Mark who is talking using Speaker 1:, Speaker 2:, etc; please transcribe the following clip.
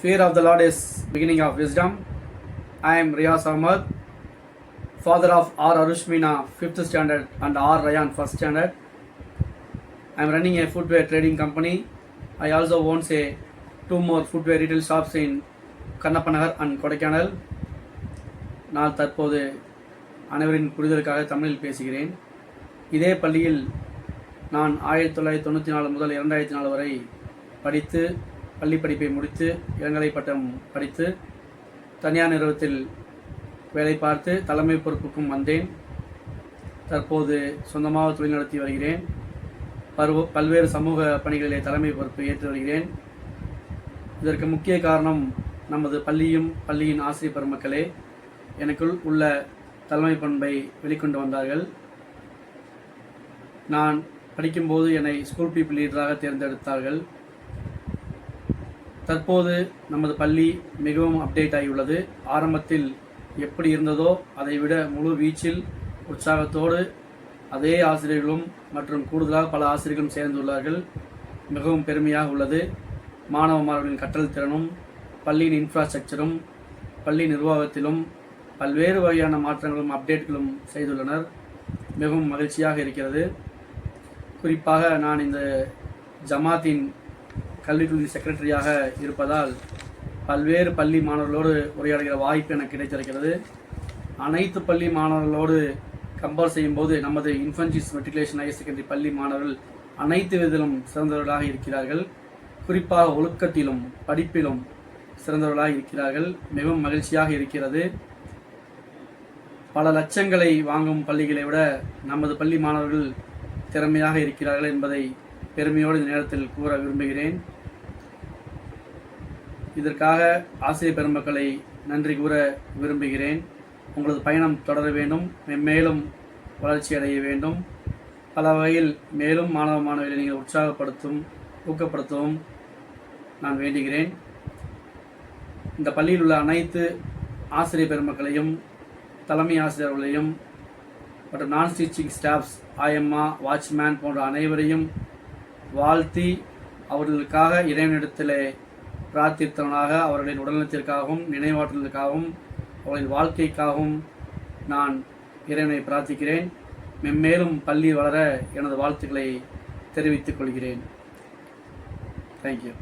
Speaker 1: Fear of the Lord is beginning of wisdom. I am Riyaz Ahmad, father of R. Arushmina 5th standard and R. Ryan 1st standard. I am running a footwear trading company. I also own two more footwear retail shops in Kannapanagar and Kodaikanal. நான் தற்போது அனைவரின் புரிதலுக்காக தமிழில் பேசுகிறேன். இதே பள்ளியில் நான் 1994 முதல் 2004 வரை படித்து பள்ளி படிப்பை முடித்து இளங்கலை பட்டம் படித்து தனியார் நிறுவனத்தில் வேலை பார்த்து தலைமை பொறுப்புக்கும் வந்தேன். தற்போது சொந்தமாக தொழில் நடத்தி வருகிறேன். பல்வேறு சமூக பணிகளிலே தலைமை பொறுப்பு ஏற்று வருகிறேன். இதற்கு முக்கிய காரணம் நமது பள்ளியின் ஆசிரியர் பெருமக்களே எனக்குள் உள்ள தலைமை பண்பை வெளிக்கொண்டு வந்தார்கள். நான் படிக்கும்போது என்னை ஸ்கூல் பீப்புள் லீடராக தேர்ந்தெடுத்தார்கள். தற்போது நமது பள்ளி மிகவும் அப்டேட் ஆகியுள்ளது. ஆரம்பத்தில் எப்படி இருந்ததோ அதைவிட முழு வீச்சில் உற்சாகத்தோடு அதே ஆசிரியர்களும் மற்றும் கூடுதலாக பல ஆசிரியர்களும் சேர்ந்துள்ளார்கள். மிகவும் பெருமையாக உள்ளது. மாணவ மாணவர்களின் கற்றல் திறனும் பள்ளியின் இன்ஃப்ராஸ்ட்ரக்சரும் பள்ளி நிர்வாகத்திலும் பல்வேறு வகையான மாற்றங்களும் அப்டேட்களும் செய்துள்ளனர். மிகவும் மகிழ்ச்சியாக இருக்கிறது. குறிப்பாக நான் இந்த ஜமாத்தின் கல்விக்குழு செக்ரட்டரியாக இருப்பதால் பல்வேறு பள்ளி மாணவர்களோடு உரையாடுகிற வாய்ப்பு எனக்கு கிடைத்திருக்கிறது. அனைத்து பள்ளி மாணவர்களோடு கம்பேர் செய்யும்போது நமது இன்ஃபன்சிஸ் மெட்ரிகுலேஷன் ஹையர் செகண்டரி பள்ளி மாணவர்கள் அனைத்து விதத்திலும் சிறந்தவர்களாக இருக்கிறார்கள். குறிப்பாக ஒழுக்கத்திலும் படிப்பிலும் சிறந்தவர்களாக இருக்கிறார்கள். மிகவும் மகிழ்ச்சியாக இருக்கிறது. பல லட்சங்களை வாங்கும் பள்ளிகளை விட நமது பள்ளி மாணவர்கள் திறமையாக இருக்கிறார்கள் என்பதை பெருமையோடு இந்த நேரத்தில் கூற விரும்புகிறேன். இதற்காக ஆசிரியர் பெருமக்களை நன்றி கூற விரும்புகிறேன். உங்களது பயணம் தொடர வேண்டும், மேலும் வளர்ச்சி அடைய வேண்டும். பல வகையில் மேலும் மாணவ மாணவிகளை நீங்கள் ஊக்கப்படுத்தவும் நான் வேண்டுகிறேன். இந்த பள்ளியில் உள்ள அனைத்து ஆசிரியர் பெருமக்களையும் தலைமை ஆசிரியர்களையும் மற்றும் நான் டீச்சிங் ஸ்டாஃப்ஸ் ஆயம்மா வாட்ச்மேன் போன்ற அனைவரையும் வாழ்த்தி அவர்களுக்காக இறைவனிடத்திலே பிரார்த்தித்தவனாக அவர்களின் உடல்நலத்திற்காகவும் நினைவாற்றலுக்காகவும் அவர்களின் வாழ்க்கைக்காகவும் நான் இறைவனை பிரார்த்திக்கிறேன். மென்மேலும் பள்ளி வளர எனது வாழ்த்துக்களை தெரிவித்துக் கொள்கிறேன். தேங்க்யூ.